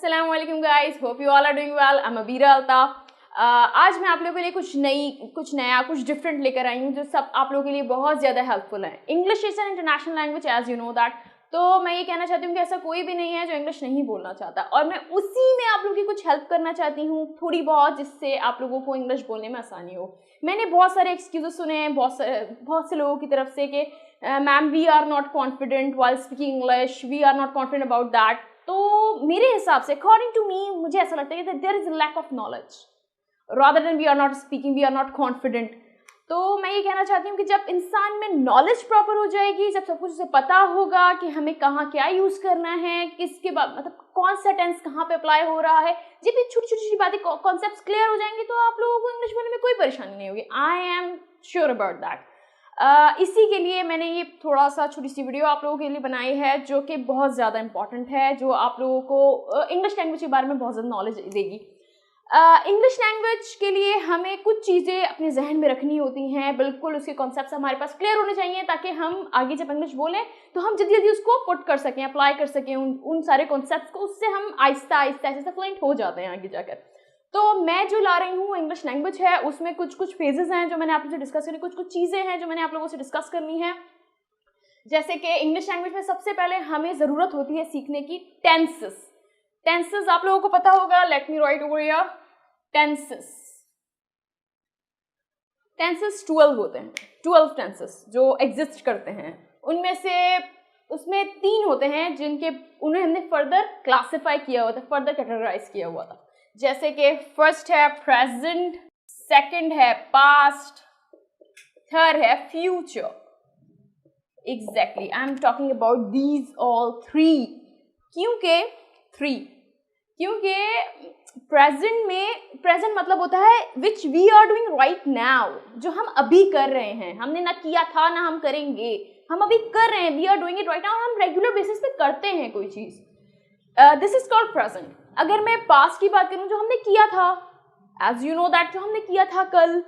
अस्सलाम वालेकुम guys, hope you all are doing well. I am Abira Altaf. आज मैं आप लोगों के लिए कुछ नया कुछ डिफरेंट लेकर आई हूँ जो सब आप लोगों के लिए बहुत ज़्यादा हेल्पफुल है। English is an international language as you know that. तो मैं ये कहना चाहती हूँ कि ऐसा कोई भी नहीं है जो इंग्लिश नहीं बोलना चाहता, और मैं उसी में आप लोगों की कुछ हेल्प करना चाहती हूँ थोड़ी बहुत, जिससे आप लोगों को इंग्लिश बोलने में आसानी हो। मैंने बहुत सारे एक्सक्यूजेस सुने हैं बहुत से लोगों की तरफ से कि ma'am we are not confident while speaking English, we are not confident about that. तो मेरे हिसाब से अकॉर्डिंग टू मी मुझे ऐसा लगता है कि there is lack of knowledge rather than we are not speaking, we are not confident. तो मैं ये कहना चाहती हूँ कि जब इंसान में नॉलेज प्रॉपर हो जाएगी, जब सब कुछ उसे पता होगा कि हमें कहाँ क्या यूज़ करना है, किसके बाद मतलब कौन सा टेंस कहाँ पे अप्लाई हो रहा है, जब ये छोटी छोटी बातें कॉन्सेप्ट्स क्लियर हो जाएंगे तो आप लोगों को इंग्लिश बोलने में कोई परेशानी नहीं होगी। I am sure about that. इसी के लिए मैंने ये थोड़ा सा छोटी सी वीडियो आप लोगों के लिए बनाई है जो कि बहुत ज़्यादा इंपॉर्टेंट है, जो आप लोगों को इंग्लिश लैंग्वेज के बारे में बहुत ज़्यादा नॉलेज देगी। इंग्लिश लैंग्वेज के लिए हमें कुछ चीज़ें अपने जहन में रखनी होती हैं, बिल्कुल उसके कॉन्सेप्ट्स हमारे पास क्लियर होने चाहिए ताकि हम आगे जब इंग्लिश बोलें तो हम जल्दी जल्दी उसको पुट कर सकें, अप्लाई कर सकें उन सारे कॉन्सेप्ट्स को। उससे हम आहिस्ता आहिस्ता फ्लुएंट हो जाते हैं आगे जाकर। तो मैं जो ला रही हूँ इंग्लिश लैंग्वेज है, उसमें कुछ फेजेस हैं जो मैंने आप लोगों से डिस्कस करनी, कुछ चीज़ें हैं जो मैंने आप लोगों से डिस्कस करनी है। जैसे कि इंग्लिश लैंग्वेज में सबसे पहले हमें ज़रूरत होती है सीखने की टेंसेस। टेंसेस आप लोगों को पता होगा, let me right over here. Tenses 12 होते हैं, 12 टेंसेस जो एग्जिस्ट करते हैं। उसमें 3 होते हैं जिनके उन्हें हमने फर्दर क्लासिफाई किया हुआ था, फर्दर कैटेगराइज किया हुआ था। जैसे कि फर्स्ट है प्रेजेंट, सेकंड है पास्ट, थर्ड है future. Exactly I am talking about these all 3। क्योंकि प्रेजेंट मतलब होता है which we are doing right now, जो हम अभी कर रहे हैं। हमने ना किया था ना हम करेंगे, हम अभी कर रहे हैं, we are doing it right now. हम रेगुलर बेसिस पे करते हैं कोई चीज़, दिस इज कॉल्ड प्रेजेंट। अगर मैं पास्ट की बात करूं, जो हमने किया था, एज यू नो दैट, जो हमने किया था कल,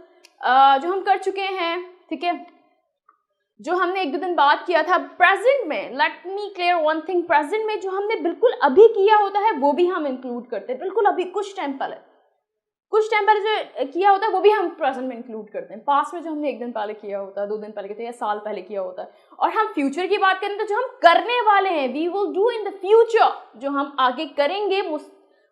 जो हम कर चुके हैं, ठीक है, जो हमने 1-2 दिन बाद किया था। प्रेजेंट में late me clear one thing, present में जो हमने बिल्कुल अभी किया होता है वो भी हम इंक्लूड करते हैं। बिल्कुल अभी कुछ टाइम पहले जो किया होता है वो भी हम प्रेजेंट में इंक्लूड करते हैं। पास्ट में जो हमने 1 दिन पहले किया होता है, 2 दिन पहले किया या साल पहले किया होता है। और हम फ्यूचर की बात करें तो जो हम करने वाले हैं, we will do in the future, जो हम आगे करेंगे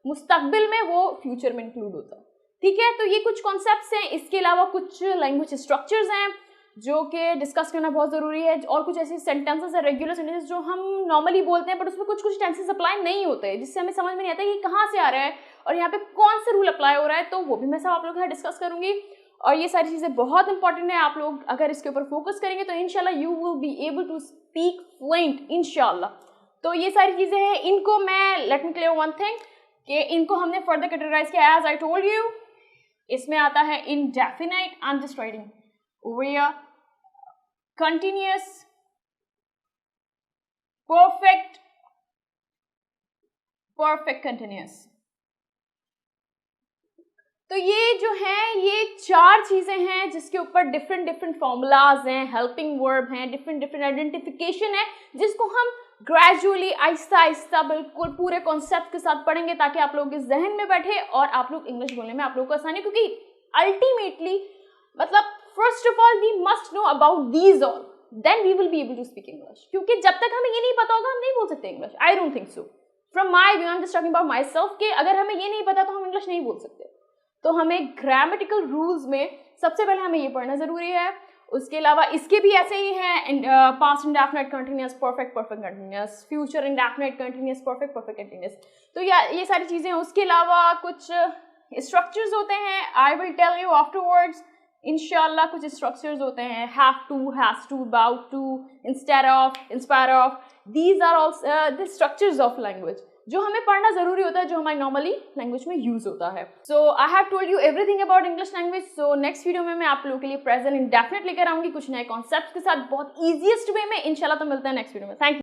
मुस्तकबिल में, वो फ्यूचर में इंक्लूड होता है। ठीक है, तो ये कुछ कॉन्सेप्ट्स हैं। इसके अलावा कुछ लैंग्वेज स्ट्रक्चर्स हैं जो कि डिस्कस करना बहुत ज़रूरी है, और कुछ ऐसे सेंटेंसेस है, रेगुलर सेंटेंसेस जो हम नॉर्मली बोलते हैं, बट उसमें कुछ टेंसेस अप्लाई नहीं होते, जिससे हमें समझ में नहीं आता कि कहाँ से आ रहा है और यहाँ पे कौन सा रूल अप्लाई हो रहा है। तो वो भी मैं सब आप लोगों के साथ डिस्कस करूंगी, और ये सारी चीज़ें बहुत इंपॉर्टेंट है। आप लोग अगर इसके ऊपर फोकस करेंगे तो इंशाल्लाह you will be able to speak fluent इंशाल्लाह। तो ये सारी चीज़ें हैं, इनको मैं let me clear one thing कि इनको हमने फर्दर कैटेगराइज किया एज आई टोल्ड यू। इसमें आता है indefinite, I am just writing over here, continuous, perfect continuous। तो ये जो है, ये 4 चीजें हैं जिसके ऊपर डिफरेंट फॉर्मूलाज हैं, हेल्पिंग वर्ब हैं, डिफरेंट आइडेंटिफिकेशन है, जिसको हम ग्रेजुअली आहिस्ता बिल्कुल पूरे कॉन्सेप्ट के साथ पढ़ेंगे ताकि आप लोगों के जहन में बैठे और आप लोग इंग्लिश बोलने में आप लोगों को आसानी। क्योंकि अल्टीमेटली मतलब first of all we must know about these all, then we will be able to speak English. क्योंकि जब तक हमें ये नहीं पता होगा हम नहीं बोल सकते English. I don't think so, from my view, I am just talking about my self, कि अगर हमें ये नहीं पता तो हम इंग्लिश नहीं बोल सकते। तो हमें ग्रामेटिकल रूल्स में सबसे पहले हमें ये पढ़ना जरूरी है। उसके अलावा इसके भी ऐसे ही हैं, past indefinite continuous, perfect continuous, future indefinite continuous, perfect continuous. तो ये सारी चीज़ें हैं। उसके अलावा कुछ स्ट्रक्चर्स होते हैं, I will tell you afterwards इंशाल्लाह। कुछ स्ट्रक्चर्स होते हैं, have to, has to, about to, instead of, inspire of, these are all the structures of language जो हमें पढ़ना जरूरी होता है, जो हमारी नॉर्मली लैंग्वेज में यूज होता है। So I have told you everything about English language. So next video में मैं आप लोगों के लिए प्रेजेंट इंडेफिनिट लेकर आऊंगी कुछ नए कॉन्सेप्ट्स के साथ, बहुत ईजीएस्ट वे में इंशाल्लाह। तो मिलते हैं नेक्स्ट वीडियो में। Thank you.